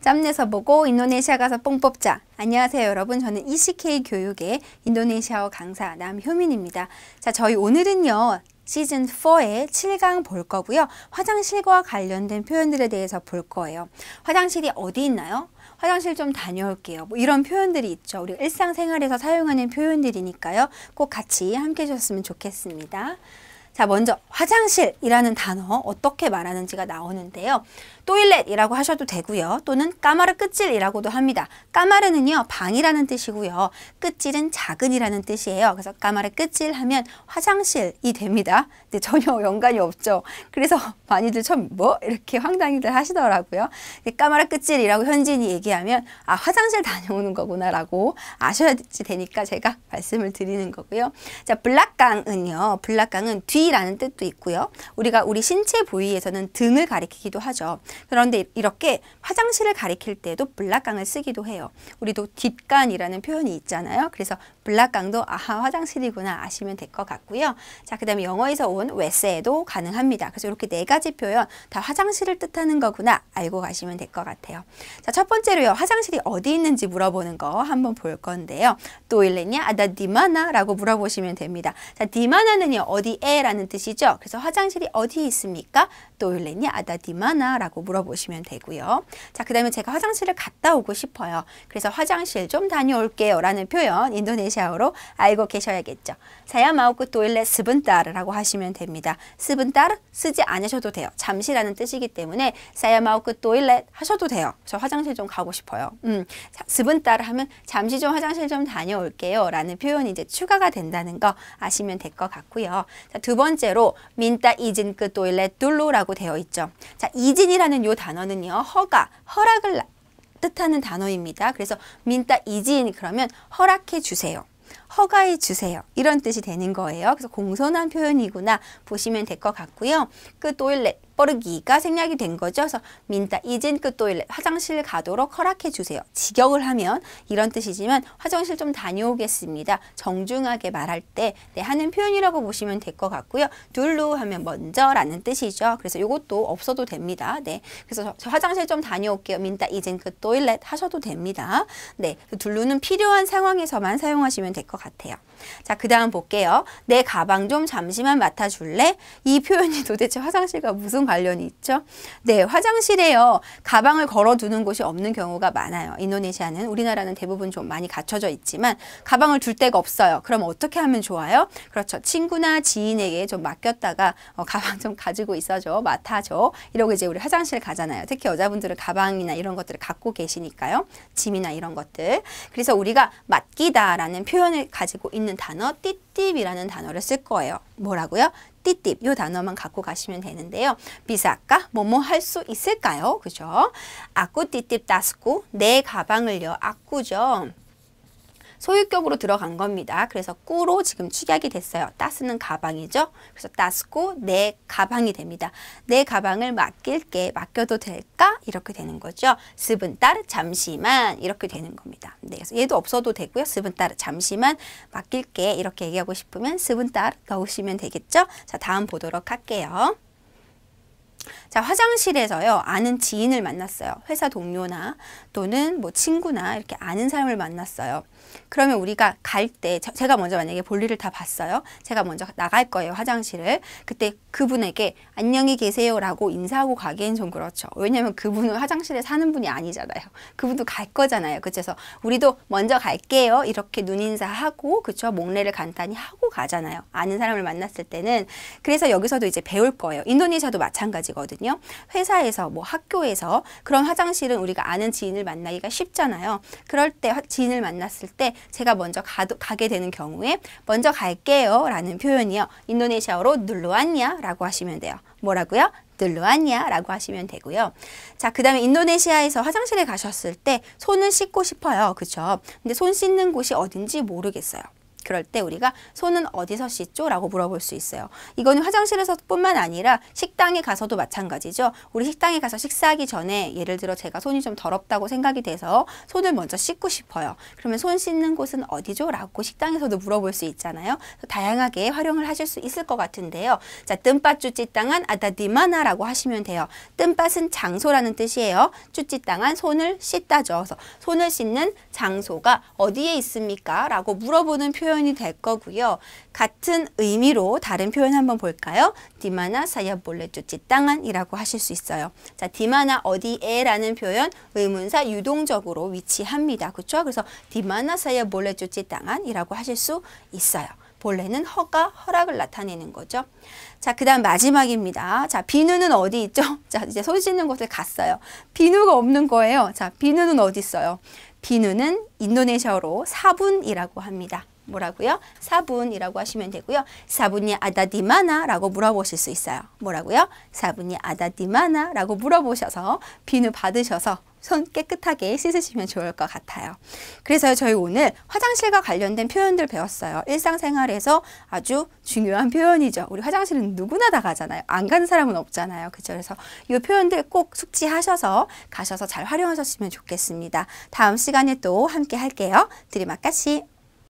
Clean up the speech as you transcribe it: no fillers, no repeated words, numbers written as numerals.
짬내서 보고 인도네시아 가서 뽕 뽑자. 안녕하세요 여러분. 저는 ECK 교육의 인도네시아어 강사 남효민입니다. 자, 저희 오늘은요. 시즌 4의 7강 볼 거고요. 화장실과 관련된 표현들에 대해서 볼 거예요. 화장실이 어디 있나요? 화장실 좀 다녀올게요. 뭐 이런 표현들이 있죠. 우리 일상생활에서 사용하는 표현들이니까요. 꼭 같이 함께 해주셨으면 좋겠습니다. 자, 먼저 화장실이라는 단어 어떻게 말하는지가 나오는데요. 토일렛이라고 하셔도 되고요. 또는 까마르 끝질이라고도 합니다. 까마르는요, 방이라는 뜻이고요. 끝질은 작은이라는 뜻이에요. 그래서 까마르 끝질 하면 화장실이 됩니다. 근데 전혀 연관이 없죠. 그래서 많이들 처음 뭐? 이렇게 황당히들 하시더라고요. 까마르 끝질이라고 현지인이 얘기하면 아, 화장실 다녀오는 거구나 라고 아셔야지 되니까 제가 말씀을 드리는 거고요. 자, 블락강은요. 블락강은 뒤라는 뜻도 있고요. 우리가 우리 신체 부위에서는 등을 가리키기도 하죠. 그런데 이렇게 화장실을 가리킬 때도 블락강을 쓰기도 해요. 우리도 뒷간이라는 표현이 있잖아요. 그래서 블락강도 아하 화장실이구나 아시면 될 것 같고요. 자, 그 다음에 영어에서 온 웨세도 가능합니다. 그래서 이렇게 네 가지 표현 다 화장실을 뜻하는 거구나 알고 가시면 될 것 같아요. 자, 첫 번째로요. 화장실이 어디 있는지 물어보는 거 한번 볼 건데요. 토일렛냐 아다 디마나 라고 물어보시면 됩니다. 자, 디마나는요. 어디에 라는 뜻이죠. 그래서 화장실이 어디에 있습니까? 토일렛냐 아다 디마나 라고 물어보시면 되고요. 자, 그 다음에 제가 화장실을 갔다 오고 싶어요. 그래서 화장실 좀 다녀올게요 라는 표현 인도네시아어로 알고 계셔야겠죠. Saya mau ke toilet sebentar 라고 하시면 됩니다. sebentar 쓰지 않으셔도 돼요. 잠시라는 뜻이기 때문에 Saya mau ke toilet 하셔도 돼요. 저 화장실 좀 가고 싶어요. sebentar 하면 잠시 좀 화장실 좀 다녀올게요 라는 표현이 이제 추가가 된다는 거 아시면 될 것 같고요. 자, 두 번째로 minta izin ke toilet dulu 라고 되어 있죠. 자, 이진이라는 요 단어는요. 허락을 뜻하는 단어입니다. 그래서 minta izin 그러면 허락해 주세요. 허가해 주세요. 이런 뜻이 되는 거예요. 그래서 공손한 표현이구나 보시면 될 것 같고요. 그 토일렛 뻐르기가 생략이 된 거죠. 그래서 민타 이진 그 토일렛 화장실 가도록 허락해 주세요. 직역을 하면 이런 뜻이지만 화장실 좀 다녀오겠습니다. 정중하게 말할 때 하는 표현이라고 보시면 될 것 같고요. 둘루 하면 먼저라는 뜻이죠. 그래서 이것도 없어도 됩니다. 네, 그래서 저 화장실 좀 다녀올게요. 민타 이진 그 토일렛 하셔도 됩니다. 네, 둘루는 필요한 상황에서만 사용하시면 될 것 같아요. 자, 그 다음 볼게요. 내 가방 좀 잠시만 맡아줄래? 이 표현이 도대체 화장실과 무슨 관련이 있죠? 네, 화장실에요. 가방을 걸어두는 곳이 없는 경우가 많아요. 인도네시아는 우리나라는 대부분 좀 많이 갖춰져 있지만 가방을 둘 데가 없어요. 그럼 어떻게 하면 좋아요? 그렇죠. 친구나 지인에게 좀 맡겼다가 가방 좀 가지고 있어줘, 맡아줘. 이러고 이제 우리 화장실 가잖아요. 특히 여자분들은 가방이나 이런 것들을 갖고 계시니까요. 짐이나 이런 것들. 그래서 우리가 맡기다라는 표현을 가지고 있는 단어 띠띠이라는 단어를 쓸 거예요. 뭐라고요? 띠띠 이 단어만 갖고 가시면 되는데요. 비사까 뭐뭐 할 수 있을까요? 그죠? 아꾸 띠띠 따스고 내 가방을요. 아꾸죠. 소유격으로 들어간 겁니다. 그래서 꾸로 지금 축약이 됐어요. 따스는 가방이죠. 그래서 따스고 내 가방이 됩니다. 내 가방을 맡길게. 맡겨도 될까? 이렇게 되는 거죠. 스분따르 잠시만 이렇게 되는 겁니다. 네, 그래서 얘도 없어도 되고요. 스분따르 잠시만 맡길게. 이렇게 얘기하고 싶으면 스분따르 넣으시면 되겠죠. 자, 다음 보도록 할게요. 자, 화장실에서요. 아는 지인을 만났어요. 회사 동료나 또는 뭐 친구나 이렇게 아는 사람을 만났어요. 그러면 우리가 갈 때 제가 먼저 만약에 볼일을 다 봤어요. 제가 먼저 나갈 거예요. 화장실을. 그때 그분에게 안녕히 계세요 라고 인사하고 가기엔 좀 그렇죠. 왜냐면 그분은 화장실에 사는 분이 아니잖아요. 그분도 갈 거잖아요. 그래서 우리도 먼저 갈게요. 이렇게 눈인사하고 그쵸? 목례를 간단히 하고 가잖아요. 아는 사람을 만났을 때는. 그래서 여기서도 이제 배울 거예요. 인도네시아도 마찬가지거든요. 회사에서 뭐 학교에서 그런 화장실은 우리가 아는 지인을 만나기가 쉽잖아요. 그럴 때 지인을 만났을 때 제가 먼저 가게 되는 경우에 먼저 갈게요 라는 표현이요. 인도네시아어로 눌루안냐 라고 하시면 돼요. 뭐라고요? 눌루안냐 라고 하시면 되고요. 자, 그 다음에 인도네시아에서 화장실에 가셨을 때 손을 씻고 싶어요. 그쵸? 근데 손 씻는 곳이 어딘지 모르겠어요. 그럴 때 우리가 손은 어디서 씻죠? 라고 물어볼 수 있어요. 이거는 화장실에서 뿐만 아니라 식당에 가서도 마찬가지죠. 우리 식당에 가서 식사하기 전에 예를 들어 제가 손이 좀 더럽다고 생각이 돼서 손을 먼저 씻고 싶어요. 그러면 손 씻는 곳은 어디죠? 라고 식당에서도 물어볼 수 있잖아요. 다양하게 활용을 하실 수 있을 것 같은데요. 자, 뜸밭 쭈찌땅한 아다디마나라고 하시면 돼요. 뜸밭은 장소라는 뜻이에요. 쭈찌땅한 손을 씻다죠. 그래서 손을 씻는 장소가 어디에 있습니까? 라고 물어보는 표현이 될 거고요. 같은 의미로 다른 표현 한번 볼까요? 디마나 사야 볼레 쭈찌땅한 이라고 하실 수 있어요. 자, 디마나 어디에 라는 표현 의문사 유동적으로 위치합니다. 그렇죠? 그래서 디마나 사야 볼레 쭈찌땅한 이라고 하실 수 있어요. 볼레는 허락을 나타내는 거죠. 자, 그 다음 마지막입니다. 자, 비누는 어디 있죠? 자, 이제 손 씻는 곳을 갔어요. 비누가 없는 거예요. 자, 비누는 어디 있어요? 비누는 인도네시아어로 사분이라고 합니다. 뭐라고요? 사분이라고 하시면 되고요. 사분이 아다디마나 라고 물어보실 수 있어요. 뭐라고요? 사분이 아다디마나 라고 물어보셔서 비누 받으셔서 손 깨끗하게 씻으시면 좋을 것 같아요. 그래서 저희 오늘 화장실과 관련된 표현들 배웠어요. 일상생활에서 아주 중요한 표현이죠. 우리 화장실은 누구나 다 가잖아요. 안 가는 사람은 없잖아요. 그죠? 그래서 이 표현들 꼭 숙지하셔서 가셔서 잘 활용하셨으면 좋겠습니다. 다음 시간에 또 함께 할게요. 드리마까시.